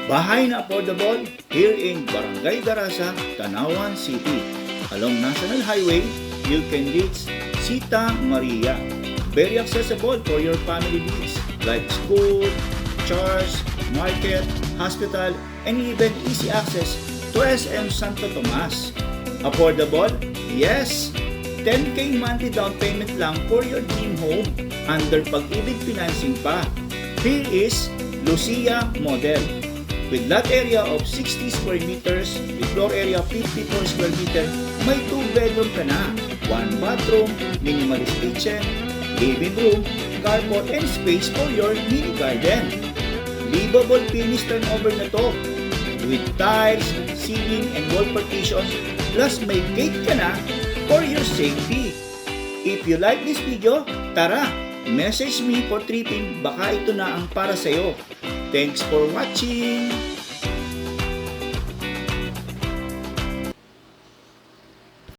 Bahay na affordable here in Barangay Darasa, Tanawan City. Along National Highway, you can reach Sita Maria. Very accessible for your family needs like school, church, market, hospital, and even easy access to SM Santo Tomas. Affordable? Yes! 10K monthly down payment lang for your dream home under Pag-ibig Financing pa. Here is Lucia Model. With lot area of 60 square meters, with floor area 54 square meter, may 2 bedroom ka na, 1 bathroom, minimalist kitchen, living room, carport, and space for your mini garden. Livable finish turnover na to, with tiles, ceiling, and wall partitions, plus may gate ka na for your safety. If you like this video, tara, message me for tripping, baka ito na ang para sa'yo. Thanks for watching!